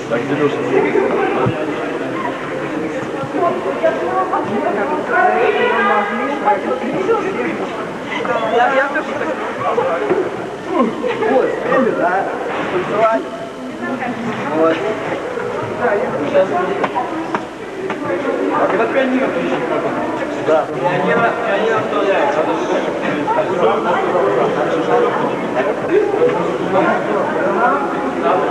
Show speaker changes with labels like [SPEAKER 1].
[SPEAKER 1] Так, Дилюша.
[SPEAKER 2] Я тоже так.
[SPEAKER 1] Вот, стрели, да? Танцевать. Вот. Сейчас. А когда пианино включить надо? Да. Пианино вставляется. Надо